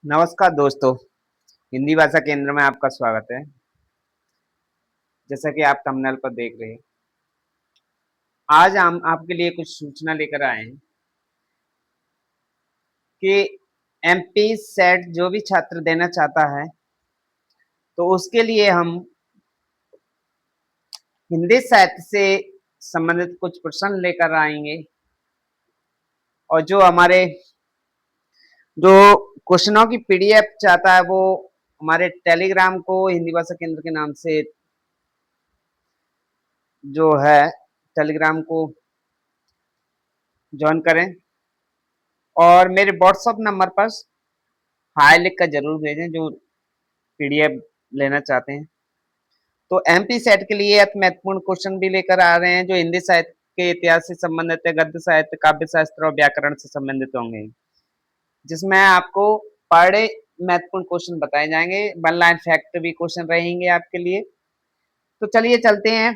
नमस्कार दोस्तों, हिंदी भाषा केंद्र में आपका स्वागत है। जैसा कि आप थंबनेल पर देख रहे हैं, आज हम आपके लिए कुछ सूचना लेकर आए हैं कि एमपी सेट जो भी छात्र देना चाहता है, तो उसके लिए हम हिंदी साहित्य से संबंधित कुछ प्रश्न लेकर आएंगे और जो हमारे जो क्वेश्चनों की पीडीएफ चाहता है, वो हमारे टेलीग्राम को हिंदी भाषा केंद्र के नाम से जो है टेलीग्राम को ज्वाइन करें और मेरे व्हाट्सएप नंबर पर हाय लिख कर जरूर भेजें जो पीडीएफ लेना चाहते हैं। तो एमपी सेट के लिए अति महत्वपूर्ण क्वेश्चन भी लेकर आ रहे हैं जो हिंदी साहित्य के इतिहास से संबंधित है, गद्य साहित्य, काव्य शास्त्र और व्याकरण से संबंधित होंगे, जिसमें आपको पर डे महत्वपूर्ण क्वेश्चन बताए जाएंगे। वन लाइन फैक्ट भी क्वेश्चन रहेंगे आपके लिए। तो चलिए चलते हैं,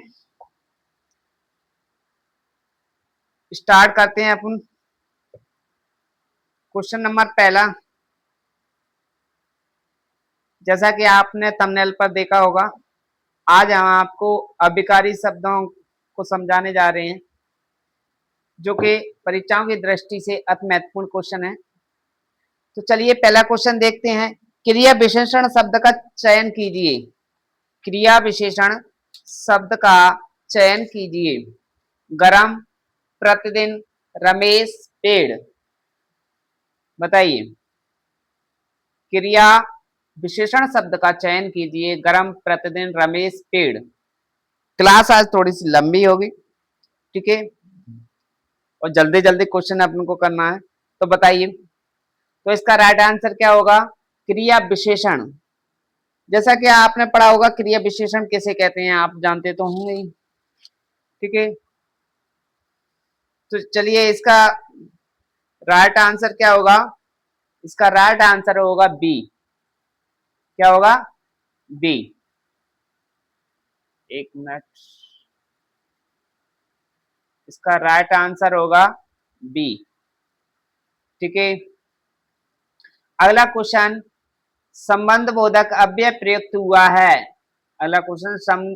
स्टार्ट करते हैं अपन। क्वेश्चन नंबर पहला, जैसा कि आपने थंबनेल पर देखा होगा, आज हम आपको अभिकारी शब्दों को समझाने जा रहे हैं जो कि परीक्षाओं की दृष्टि से अति महत्वपूर्ण क्वेश्चन है। तो चलिए पहला क्वेश्चन देखते हैं। क्रिया विशेषण शब्द का चयन कीजिए। क्रिया विशेषण शब्द का चयन कीजिए। गरम, प्रतिदिन, रमेश, पेड़। बताइए, क्रिया विशेषण शब्द का चयन कीजिए। गरम, प्रतिदिन, रमेश, पेड़। क्लास आज थोड़ी सी लंबी होगी, ठीक है, और जल्दी जल्दी क्वेश्चन अपन को करना है। तो बताइए, तो इसका राइट आंसर क्या होगा? क्रिया विशेषण। जैसा कि आपने पढ़ा होगा क्रिया विशेषण किसे कहते हैं, आप जानते तो होंगे ही, ठीक है। तो चलिए इसका राइट आंसर क्या होगा? इसका राइट आंसर होगा बी। क्या होगा? बी। एक मिनट, इसका राइट आंसर होगा बी, ठीक है। अगला क्वेश्चन, संबंध बोधक अव्यय प्रयुक्त हुआ है। अगला क्वेश्चन,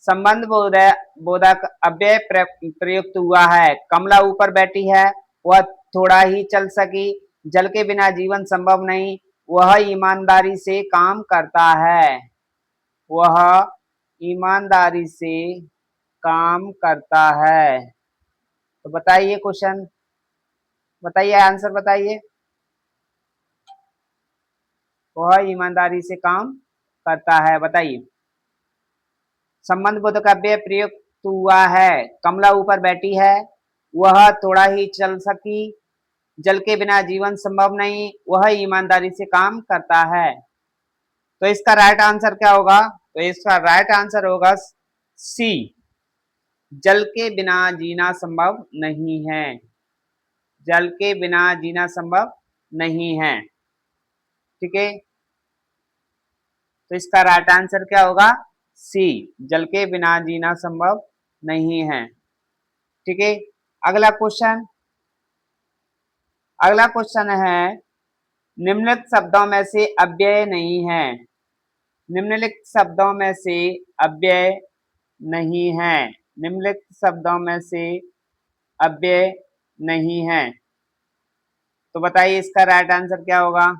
संबंध बोधक अव्यय प्रयुक्त हुआ है। कमला ऊपर बैठी है, वह थोड़ा ही चल सकी, जल के बिना जीवन संभव नहीं, वह ईमानदारी से काम करता है। वह ईमानदारी से काम करता है। तो बताइए क्वेश्चन, बताइए आंसर बताइए। वह ईमानदारी से काम करता है, बताइए। संबंध बोधक अव्यय प्रयुक्त हुआ है। कमला ऊपर बैठी है, वह थोड़ा ही चल सकी, जल के बिना जीवन संभव नहीं, वह ईमानदारी से काम करता है। तो इसका राइट आंसर क्या होगा? तो इसका राइट आंसर होगा सी, जल के बिना जीना संभव नहीं है। जल के बिना जीना संभव नहीं है, ठीक है। तो इसका राइट आंसर क्या होगा? सी, जल के बिना जीना संभव नहीं है, ठीक है। अगला क्वेश्चन, अगला क्वेश्चन है, निम्नलिखित शब्दों में से अव्यय नहीं है। निम्नलिखित शब्दों में से अव्यय नहीं है। निम्नलिखित शब्दों में से अव्यय नहीं है। तो बताइए इसका राइट आंसर क्या होगा?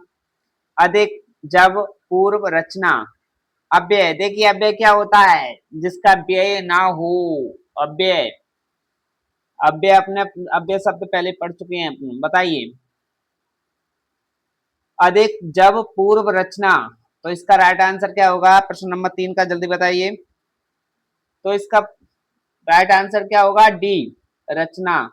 अधिक, जब, पूर्व, रचना। अव्यय, देखिए अव्यय क्या होता है? जिसका व्यय ना हो, अव्यय। अव्यय अपने अव्यय शब्द पहले पढ़ चुके हैं अपन, बताइए। अधिक, जब, पूर्व, रचना। तो इसका राइट आंसर क्या होगा? प्रश्न नंबर 3 का जल्दी बताइए। तो इसका राइट आंसर क्या होगा? डी, रचना।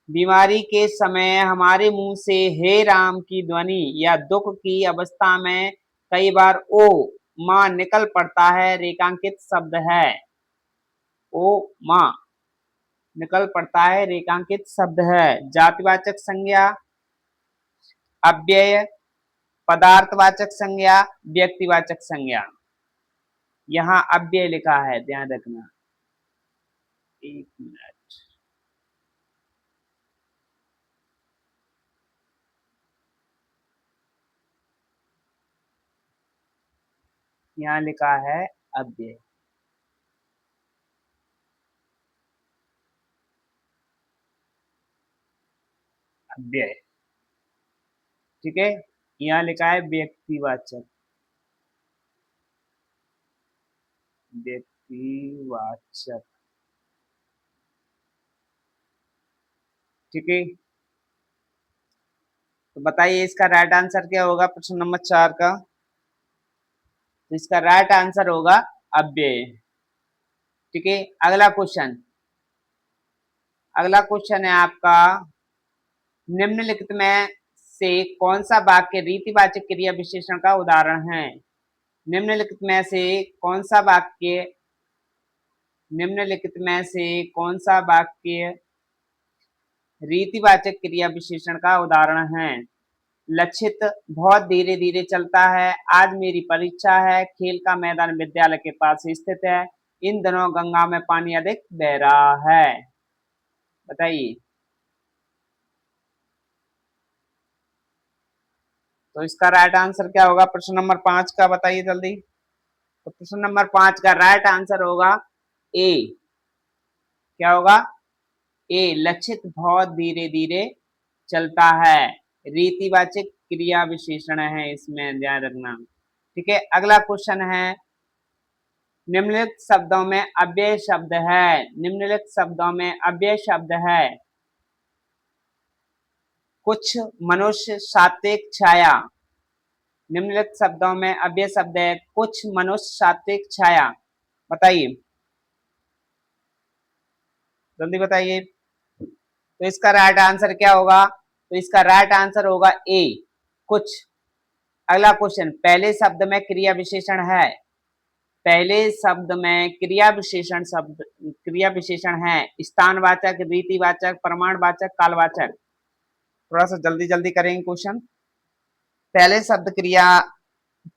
बीमारी के समय हमारे मुंह से हे राम की ध्वनि या दुख की अवस्था में कई बार ओ मां निकल पड़ता है, रेखांकित शब्द है। ओ मां निकल पड़ता है, रेखांकित शब्द है। जातिवाचक संज्ञा, अव्यय, पदार्थवाचक संज्ञा, व्यक्तिवाचक संज्ञा। यहाँ अव्यय लिखा है, ध्यान रखना। एक मिनट, यहाँ लिखा है अव्यय। अव्यय, ठीक है। यहाँ लिखा है व्यक्तिवाचक। व्यक्तिवाचक, ठीक है। तो बताइए इसका राइट आंसर क्या होगा प्रश्न नंबर 4 का। तो इसका राइट आंसर होगा अव्यय, ठीक है। अगला क्वेश्चन, अगला क्वेश्चन है आपका, निम्नलिखित में से कौन सा वाक्य रीतिवाचक क्रिया विशेषण का उदाहरण है। निम्नलिखित में से कौन सा वाक्य, निम्नलिखित में से कौन सा वाक्य रीतिवाचक क्रिया विशेषण का उदाहरण है। लक्षित बहुत धीरे धीरे चलता है, आज मेरी परीक्षा है, खेल का मैदान विद्यालय के पास स्थित है, इन दिनों गंगा में पानी अधिक बह रहा है। बताइए। तो इसका राइट आंसर क्या होगा प्रश्न नंबर 5 का, बताइए जल्दी। तो प्रश्न नंबर 5 का राइट आंसर होगा ए। क्या होगा? ए, लक्षित बहुत धीरे धीरे चलता है, रीतिवाचक क्रिया विशेषण है, इसमें ध्यान रखना, ठीक है। अगला क्वेश्चन है, निम्नलिखित शब्दों में अव्यय शब्द है। निम्नलिखित शब्दों में अव्यय शब्द है। कुछ मनुष्य, सात्विक छाया। निम्नलिखित शब्दों में अव्यय शब्द है, कुछ मनुष्य, सात्विक छाया। बताइए, जल्दी बताइए। तो इसका राइट आंसर क्या होगा? तो इसका राइट आंसर होगा ए, कुछ। अगला क्वेश्चन, पहले शब्द में क्रिया विशेषण है। पहले शब्द में क्रिया विशेषण शब्द, क्रिया विशेषण है, स्थानवाचक, रीतिवाचक, प्रमाणवाचक, कालवाचक। थोड़ा सा जल्दी जल्दी करेंगे क्वेश्चन। पहले शब्द क्रिया,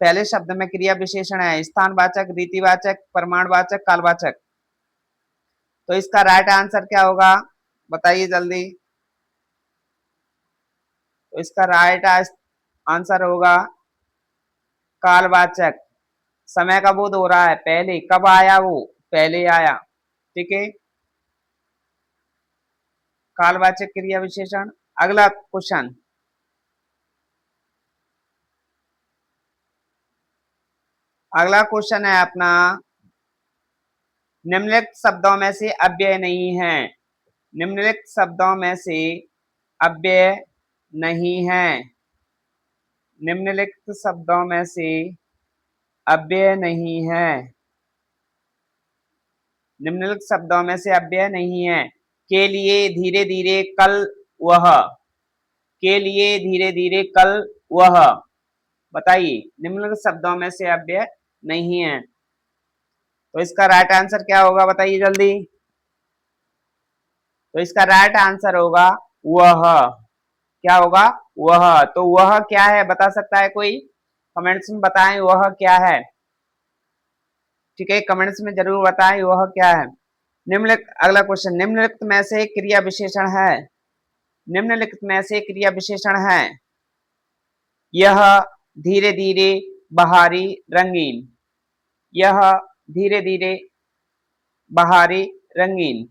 पहले शब्द में क्रिया विशेषण है, स्थानवाचक, रीतिवाचक, प्रमाणवाचक, कालवाचक। तो इसका राइट आंसर क्या होगा? बताइए जल्दी। तो इसका राइट आंसर होगा कालवाचक। समय का बोध हो रहा है, पहले कब आया, वो पहले आया, ठीक है। कालवाचक क्रिया विशेषण। अगला क्वेश्चन, अगला क्वेश्चन है अपना, निम्नलिखित शब्दों में से अव्यय नहीं है। निम्नलिखित शब्दों में से अव्यय नहीं है। निम्नलिखित शब्दों में से अव्यय नहीं है। निम्नलिखित शब्दों में से अव्यय नहीं है। के लिए धीरे धीरे, कल वह। के लिए धीरे धीरे, कल वह। बताइए, निम्नलिखित शब्दों में से अव्यय नहीं है। तो इसका राइट आंसर क्या होगा, बताइए जल्दी। तो इसका राइट आंसर होगा वह। क्या होगा? वह। तो वह क्या है, बता सकता है कोई? कमेंट्स में बताएं वह क्या है, ठीक है। कमेंट्स में जरूर बताएं वह क्या है। निम्नलिखित, अगला क्वेश्चन, निम्नलिखित में से क्रिया विशेषण है। निम्नलिखित में से क्रिया विशेषण है, यह धीरे धीरे, बहारी, रंगीन। यह धीरे धीरे, बहारी, रंगीन।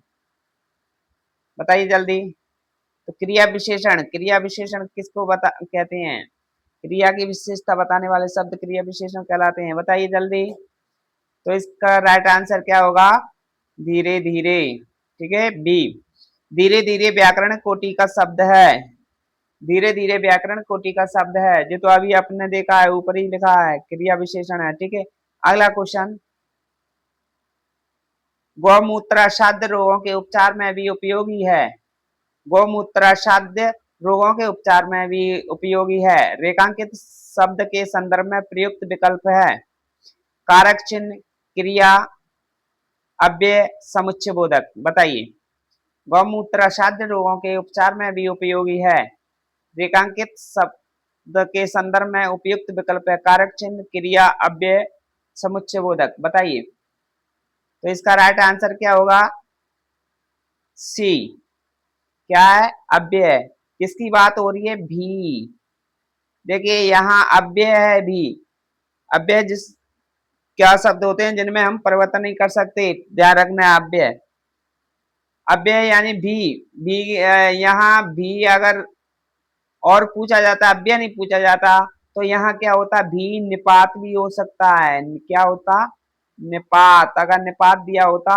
बताइए जल्दी। तो क्रिया विशेषण, क्रिया विशेषण किसको बता कहते हैं? क्रिया की विशेषता बताने वाले शब्द क्रिया विशेषण कहलाते हैं। बताइए जल्दी। तो इसका राइट आंसर क्या होगा? धीरे धीरे, ठीक है, बी। धीरे धीरे व्याकरण कोटि का शब्द है। धीरे धीरे व्याकरण कोटि का शब्द है, जो तो अभी आपने देखा है, ऊपर ही लिखा है, क्रिया विशेषण है, ठीक है। अगला क्वेश्चन, गौमूत्राशय रोगों के उपचार में भी उपयोगी है। गौमूत्राशय रोगों के उपचार में भी उपयोगी है। रेखांकित शब्द के संदर्भ में प्रयुक्त विकल्प है, कारक चिन्ह, क्रिया, अव्यय, समुच्चय बोधक। बताइए। गौमूत्राशय रोगों के उपचार में भी उपयोगी है, रेखांकित शब्द के संदर्भ में उपयुक्त विकल्प है, कारक चिन्ह, क्रिया, अव्यय, समुच्चय बोधक। बताइए। तो इसका राइट आंसर क्या होगा? सी। क्या है? अव्यय। किसकी बात हो रही है? भी। देखिए यहाँ अव्यय है भी, अव्यय जिस क्या शब्द होते हैं जिनमें हम परिवर्तन नहीं कर सकते? ध्यान रखना है। अव्यय, अव्यय यानी भी यहाँ भी अगर और पूछा जाता, अव्यय नहीं पूछा जाता, तो यहाँ क्या होता? भी निपात भी हो सकता है। क्या होता? निपात। अगर निपात दिया होता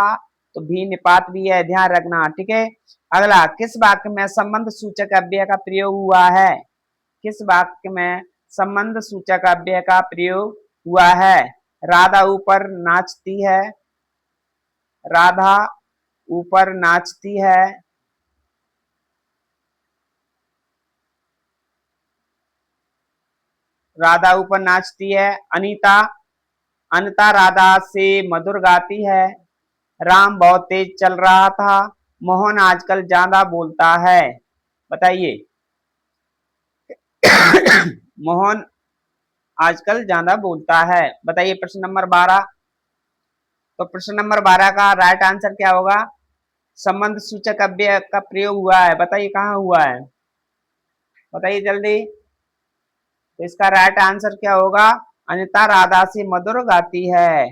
तो भी निपात भी है, ध्यान रखना। ठीक है। अगला, किस वाक्य में संबंध सूचक अव्यय का प्रयोग हुआ है? किस वाक्य में संबंध सूचक अव्यय का प्रयोग हुआ है? राधा ऊपर नाचती है, राधा ऊपर नाचती है, राधा ऊपर नाचती है। अनीता, अनिता राधा से मधुर गाती है। राम बहुत तेज चल रहा था। मोहन आजकल ज्यादा बोलता है। बताइए। मोहन आजकल ज्यादा बोलता है। बताइए प्रश्न नंबर 12। तो प्रश्न नंबर 12 का राइट आंसर क्या होगा? संबंध सूचक अव्यय का प्रयोग हुआ है। बताइए कहाँ हुआ है? बताइए जल्दी। तो इसका राइट आंसर क्या होगा? अनिता राधा से मधुर गाती है।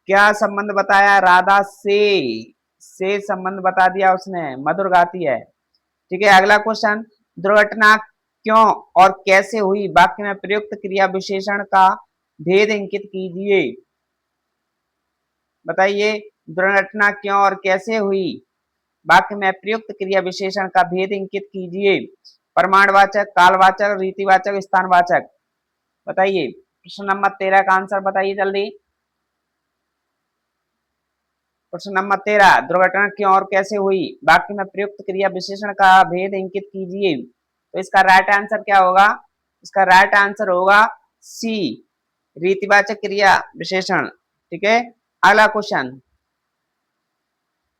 क्या संबंध बताया? राधा से संबंध बता दिया उसने, मधुर गाती है। ठीक है। अगला क्वेश्चन, दुर्घटना क्यों और कैसे हुई? वाक्य में प्रयुक्त क्रिया विशेषण का भेद इंगित कीजिए। बताइए, दुर्घटना क्यों और कैसे हुई? वाक्य में प्रयुक्त क्रिया विशेषण का भेद इंगित कीजिए। प्रमाणवाचक, कालवाचक, रीतिवाचक, स्थानवाचक। बताइए। प्रश्न नंबर 13 का आंसर बताइए जल्दी। प्रश्न नंबर 13, दुर्घटना क्यों और कैसे हुई? वाक्य में प्रयुक्त क्रिया विशेषण का भेद इंगित कीजिए। तो इसका राइट आंसर क्या होगा? इसका राइट आंसर होगा सी, रीतिवाचक क्रिया विशेषण। ठीक है। अगला क्वेश्चन,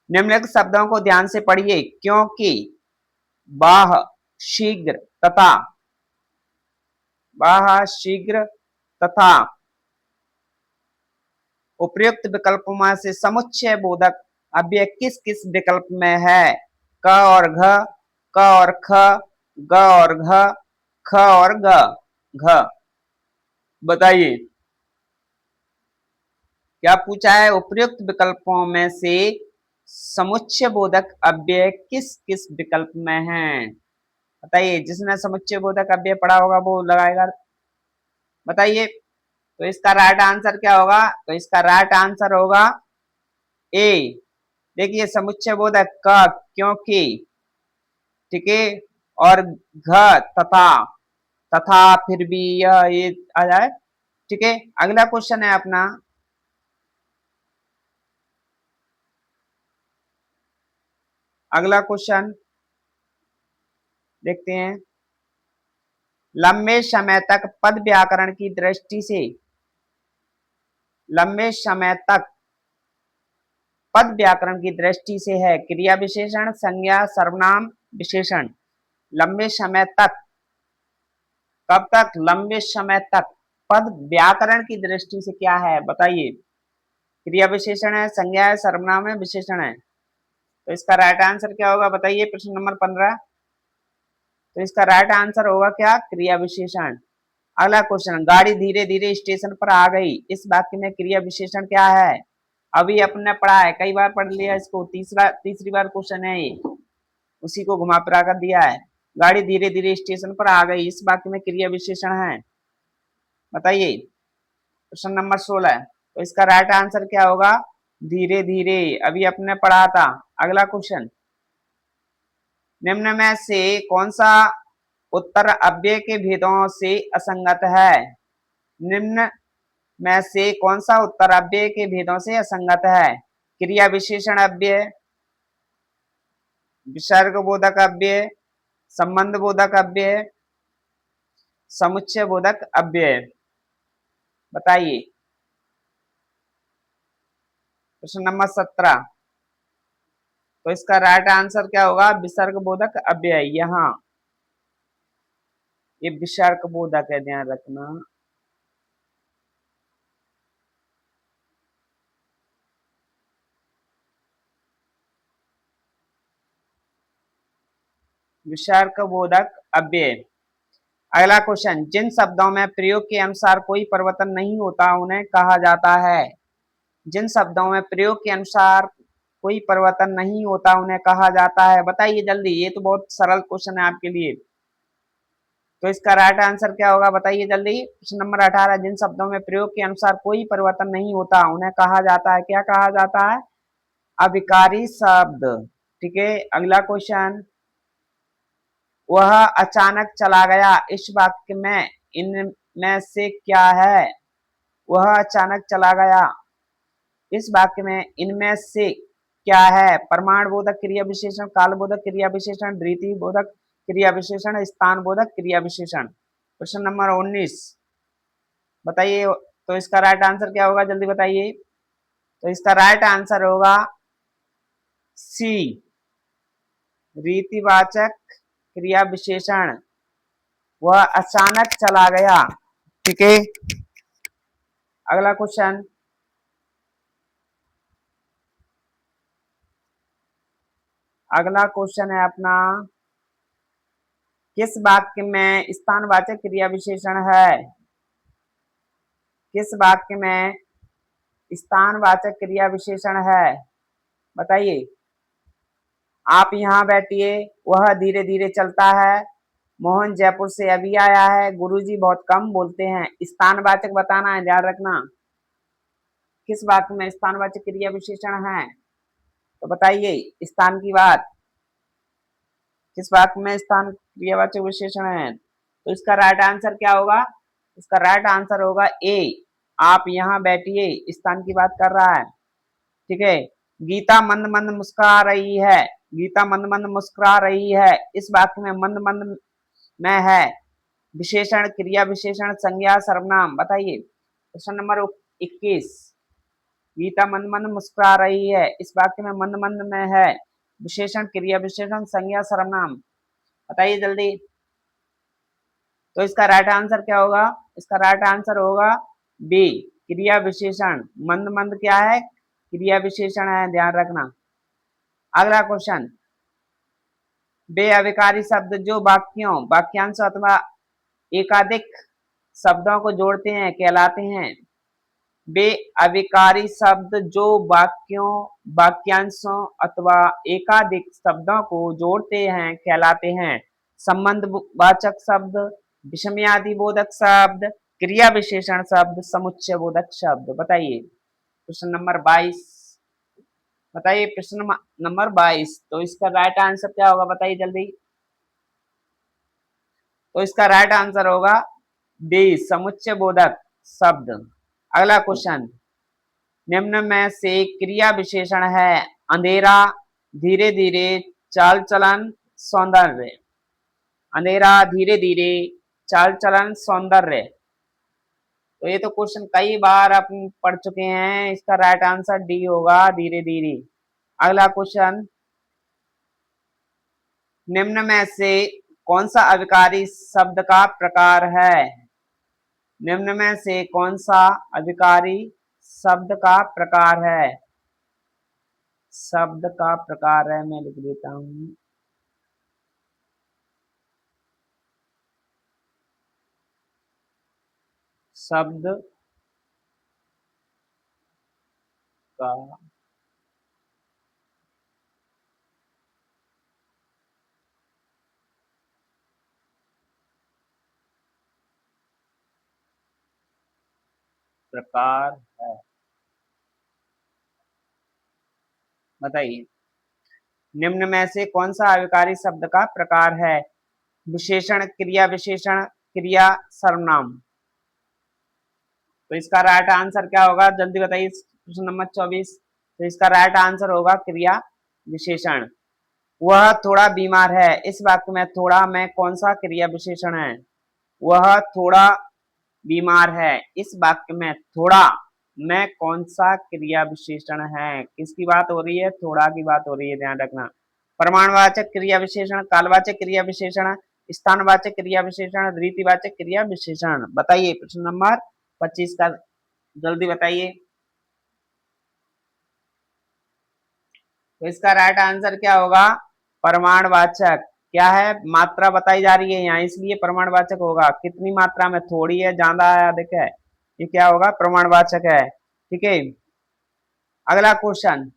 निम्नलिखित शब्दों को ध्यान से पढ़िए। क्योंकि, बाह, शीघ्र तथा, बाह, शीघ्र तथा उपयुक्त विकल्पों में से समुच्चय बोधक अव्यय किस किस विकल्प में है? क और घ, क और ख, ग और घ, ख और ग, घ। बताइए क्या पूछा है? उपयुक्त विकल्पों में से समुच्चय बोधक अव्यय किस किस विकल्प में है? बताइए। जिसने समुच्चय बोधक अव्यय पढ़ा होगा वो लगाएगा। बताइए। तो इसका राइट आंसर क्या होगा? तो इसका राइट आंसर होगा ए। देखिए, समुच्चय बोधक क क्योंकि, ठीक है, और घ तथा, तथा फिर भी यह ये आ जाए। ठीक है। अगला क्वेश्चन है अपना, अगला क्वेश्चन देखते हैं। लंबे समय तक पद व्याकरण की दृष्टि से, लंबे समय तक पद व्याकरण की दृष्टि से है क्रिया विशेषण, संज्ञा, सर्वनाम, विशेषण। लंबे समय तक, कब तक? लंबे समय तक पद व्याकरण की दृष्टि से क्या है? बताइए। क्रिया विशेषण है, संज्ञा है, सर्वनाम है, विशेषण है। तो इसका राइट आंसर क्या होगा? बताइए प्रश्न नंबर 15। तो इसका राइट आंसर होगा क्या? क्रिया विशेषण। अगला क्वेश्चन, गाड़ी धीरे धीरे स्टेशन पर आ गई, इस वाक्य में क्रिया विशेषण क्या है? अभी अपने पढ़ा है, कई बार पढ़ लिया इसको, तीसरी बार क्वेश्चन है ये, उसी को घुमा फिरा कर दिया है। गाड़ी धीरे धीरे स्टेशन पर आ गई, इस वाक्य में क्रिया विशेषण है। बताइए। Question number 16। तो इसका राइट आंसर क्या होगा? धीरे धीरे, अभी अपने पढ़ा था। अगला क्वेश्चन, निम्न में से कौन सा उत्तर अव्यय के भेदों से असंगत है? निम्न में से कौन सा उत्तर अव्यय के भेदों से असंगत है? क्रिया विशेषण अव्यय, विसर्ग बोधक अव्यय, संबंध बोधक अव्यय, समुच्चय बोधक अव्यय। बताइए। प्रश्न नंबर 17। तो इसका राइट आंसर क्या होगा? विसर्ग बोधक अव्यय। यहाँ ये विसर्ग बोधक है, ध्यान रखना। विसर्ग बोधक अव्यय। अगला क्वेश्चन, जिन शब्दों में प्रयोग के अनुसार कोई परिवर्तन नहीं होता उन्हें कहा जाता है। जिन शब्दों में प्रयोग के अनुसार कोई परिवर्तन नहीं होता उन्हें कहा जाता है। बताइए जल्दी, ये तो बहुत सरल क्वेश्चन है आपके लिए। तो इसका राइट आंसर क्या होगा, बताइए जल्दी। प्रश्न नंबर 18, जिन शब्दों में प्रयोग के अनुसार कोई परिवर्तन नहीं होता उन्हें कहा जाता है, क्या कहा जाता है, अविकारी शब्द। ठीक है, अगला क्वेश्चन, वह अचानक चला गया, इस वाक्य में इनमें से क्या है। वह अचानक चला गया, इस वाक्य में इनमें से क्या है। प्रमाण बोधक क्रिया विशेषण, काल बोधक क्रिया विशेषण, रीति बोधक क्रिया विशेषण, स्थान बोधक क्रिया विशेषण। क्वेश्चन नंबर 19 बताइए। तो इसका राइट आंसर क्या होगा, जल्दी बताइए। तो इसका राइट आंसर होगा सी, रीतिवाचक क्रिया विशेषण। वह अचानक चला गया। ठीक है, अगला क्वेश्चन, अगला क्वेश्चन है अपना, किस वाक्य में स्थानवाचक क्रिया विशेषण है। किस वाक्य में स्थानवाचक क्रिया विशेषण है, बताइए। आप यहाँ बैठिए, वह धीरे धीरे चलता है, मोहन जयपुर से अभी आया है, गुरुजी बहुत कम बोलते हैं। स्थानवाचक बताना है, ध्यान रखना। किस वाक्य में स्थानवाचक क्रिया विशेषण है, तो बताइए स्थान की बात। किस वाक्य में स्थान क्रियावाचक विशेषण है, तो इसका राइट आंसर क्या होगा, इसका राइट आंसर होगा ए, आप यहाँ बैठिए, स्थान की बात कर रहा है। ठीक है, गीता मंद मंद मुस्कुरा रही है, गीता मंद मंद मुस्कुरा रही है, इस वाक्य में मंद मंद में है विशेषण, क्रिया विशेषण, संज्ञा, सर्वनाम। बताइए क्वेश्चन नंबर 21, गीता मंद मंद मुस्कुरा रही है, इस वाक्य में मंद मंद में है विशेषण, क्रिया विशेषण, संज्ञा, सर्वनाम। बताइए जल्दी। तो इसका राइट आंसर क्या होगा, इसका राइट आंसर होगा बी, क्रिया विशेषण। मंद मंद क्या है, क्रिया विशेषण है, ध्यान रखना। अगला क्वेश्चन, वे अविकारी शब्द जो वाक्यों, वाक्यांश अथवा एकाधिक शब्दों को जोड़ते हैं कहलाते हैं। वे अविकारी शब्द जो वाक्यों, वाक्यांशों अथवा एकाधिक शब्दों को जोड़ते हैं कहलाते हैं। संबंध वाचक शब्द, विषमयादि बोधक शब्द, क्रिया विशेषण शब्द, समुच्चय बोधक शब्द। बताइए प्रश्न नंबर 22, बताइए प्रश्न नंबर 22। तो इसका राइट आंसर क्या होगा, बताइए जल्दी। तो इसका राइट आंसर होगा डी, समुच्चय बोधक शब्द। अगला क्वेश्चन, निम्न में से क्रिया विशेषण है, अंधेरा, धीरे धीरे, चाल चलन, सौंदर्य। अंधेरा, धीरे धीरे, चाल चलन, सौंदर्य। तो ये तो क्वेश्चन कई बार अपन पढ़ चुके हैं, इसका राइट आंसर डी होगा, धीरे धीरे। अगला क्वेश्चन, निम्न में से कौन सा अविकारी शब्द का प्रकार है। निम्न में से कौन सा अविकारी शब्द का प्रकार है, शब्द का प्रकार है, मैं लिख देता हूं। शब्द का प्रकार है, बताइए। निम्न में से कौन सा अविकारी शब्द का प्रकार है, विशेषण, क्रिया विशेषण, क्रिया, सर्वनाम। तो इसका राइट आंसर क्या होगा, जल्दी बताइए। प्रश्न नंबर 24, तो इसका राइट आंसर होगा क्रिया विशेषण। वह थोड़ा बीमार है, इस वाक्य में थोड़ा में कौन सा क्रिया विशेषण है। वह थोड़ा बीमार है, इस वाक्य में थोड़ा में कौन सा क्रिया विशेषण है। किसकी बात हो रही है, थोड़ा की बात हो रही है, ध्यान रखना। प्रमाणवाचक क्रिया विशेषण, कालवाचक क्रिया विशेषण, स्थानवाचक क्रिया विशेषण, रीतिवाचक क्रिया विशेषण। बताइए प्रश्न नंबर 25 का, जल्दी बताइए। तो इसका राइट आंसर क्या होगा, प्रमाणवाचक क्या है, मात्रा बताई जा रही है यहाँ, इसलिए प्रमाणवाचक होगा। कितनी मात्रा में, थोड़ी है, ज्यादा है, अधिक है, ये क्या होगा, प्रमाणवाचक है। ठीक है। अगला क्वेश्चन,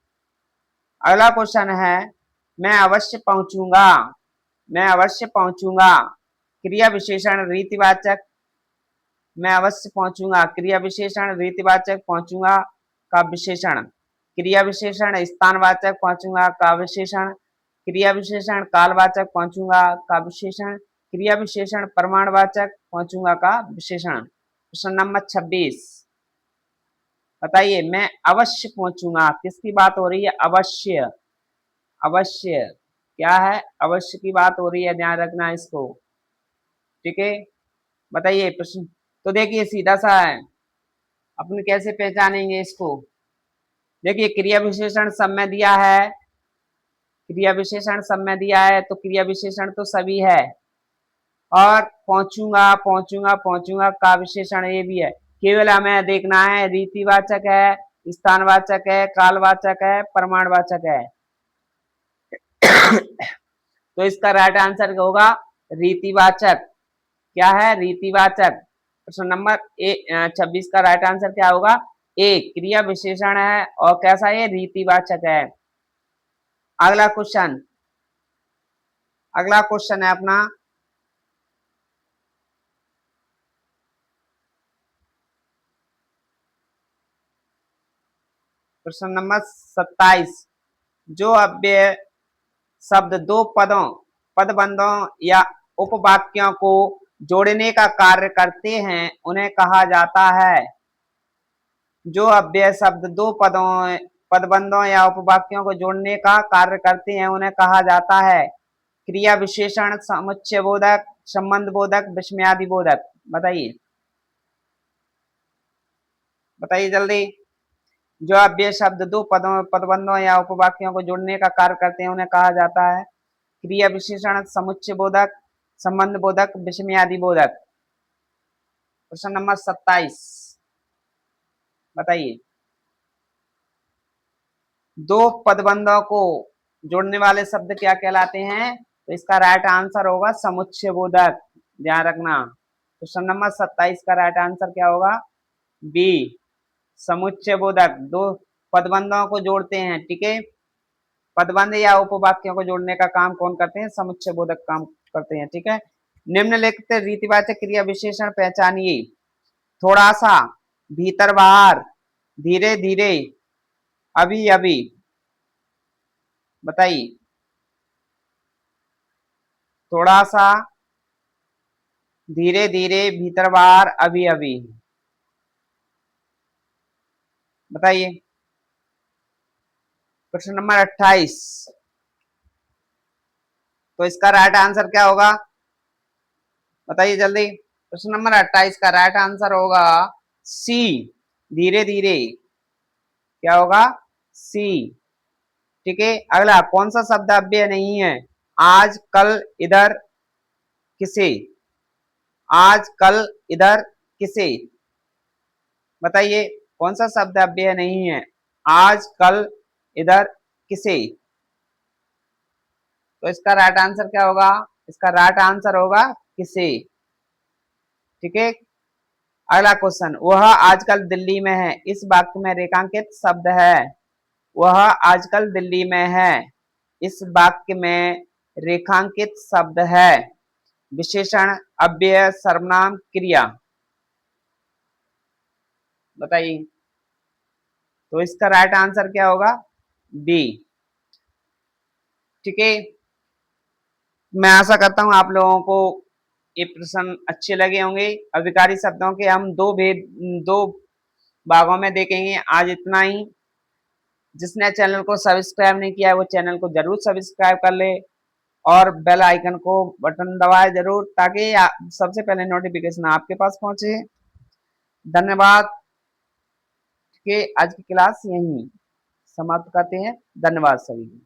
अगला क्वेश्चन है, मैं अवश्य पहुंचूंगा, मैं अवश्य पहुंचूंगा, क्रिया विशेषण रीतिवाचक, मैं अवश्य पहुंचूंगा, क्रिया विशेषण रीतिवाचक, पहुंचूंगा का विशेषण, क्रिया विशेषण स्थानवाचक, पहुंचूंगा का विशेषण, क्रिया विशेषण कालवाचक, पहुंचूंगा का विशेषण, क्रिया विशेषण प्रमाणवाचक, पहुंचूंगा का विशेषण। प्रश्न नंबर 26, बताइए, मैं अवश्य पहुंचूंगा, किसकी बात हो रही है, अवश्य, अवश्य क्या है, अवश्य की बात हो रही है, ध्यान रखना इसको। ठीक है, बताइए प्रश्न। तो देखिए सीधा सा है, अपन कैसे पहचानेंगे इसको। देखिए क्रिया विशेषण सब में दिया है, क्रिया विशेषण सब में दिया है, तो क्रिया विशेषण तो सभी है, और पहुंचूंगा, पहुंचूंगा, पहुंचूंगा का विशेषण ये भी है। केवल हमें देखना है रीतिवाचक है, स्थानवाचक है, कालवाचक है, प्रमाणवाचक है। तो इसका राइट आंसर होगा रीतिवाचक। क्या है, रीतिवाचक। प्रश्न नंबर 26 का राइट आंसर क्या होगा, ए, क्रिया विशेषण है और कैसा है, रीतिवाचक है। अगला क्वेश्चन, अगला क्वेश्चन है अपना, प्रश्न नंबर 27, जो अव्यय शब्द दो पदों, पदबंधों या उपवाक्यों को जोड़ने का कार्य करते हैं उन्हें कहा जाता है। जो अव्यय शब्द दो पदों, पदबंधों या उपवाक्यों को जोड़ने का कार्य करते हैं उन्हें कहा जाता है क्रिया विशेषण, समुच्चय बोधक, संबंध बोधक, विस्मयादि बोधक। बताइए, बताइए जल्दी। जो अव्यय शब्द दो पदों, पदबंधों या उपवाक्यों को जोड़ने का कार्य करते हैं उन्हें कहा जाता है क्रिया विशेषण, समुच्चय बोधक, संबंध बोधक, विस्मयादि बोधक। प्रश्न नंबर 27, बताइए। दो पदबंधों को जोड़ने वाले शब्द क्या कहलाते हैं, तो इसका राइट आंसर होगा समुच्चय बोधक, ध्यान रखना। क्वेश्चन नंबर 27 का राइट आंसर क्या होगा, बी, समुच्चय बोधक। दो पदबंधों को जोड़ते हैं, ठीक है, पदबंध या उपवाक्यों को जोड़ने का काम कौन करते हैं, समुच्चय बोधक काम करते हैं। ठीक है, निम्नलिखित रीतिवाचक क्रिया विशेषण पहचानिए, थोड़ा सा, भीतर बाहर, धीरे धीरे, अभी अभी। बताइए, थोड़ा सा, धीरे धीरे, भीतर बाहर, अभी अभी। बताइए। प्रश्न नंबर 28, तो इसका राइट आंसर क्या होगा, बताइए जल्दी। प्रश्न नंबर 28 का राइट आंसर होगा सी, धीरे धीरे। क्या होगा, सी। ठीक है, अगला, कौन सा शब्द अव्यय नहीं है, आज कल इधर किसे, आज कल इधर किसे। बताइए, कौन सा शब्द अव्यय नहीं है, आज कल इधर किसे। तो इसका राइट आंसर क्या होगा, इसका राइट आंसर होगा किसे। ठीक है, अगला क्वेश्चन, वह आजकल दिल्ली में है, इस वाक्य में रेखांकित शब्द है, वह आजकल दिल्ली में है, इस वाक्य में रेखांकित शब्द है, विशेषण, अव्यय, सर्वनाम, क्रिया। बताइए, तो इसका राइट आंसर क्या होगा, बी। ठीक है, मैं आशा करता हूं आप लोगों को ये प्रश्न अच्छे लगे होंगे। अभिकारी शब्दों के हम दो भागों में देखेंगे। आज इतना ही। जिसने चैनल को सब्सक्राइब नहीं किया है वो चैनल को जरूर सब्सक्राइब कर ले और बेल आइकन को बटन दबाए जरूर, ताकि सबसे पहले नोटिफिकेशन आपके पास पहुंचे। धन्यवाद। के आज की क्लास यहीं समाप्त करते हैं। धन्यवाद सभी।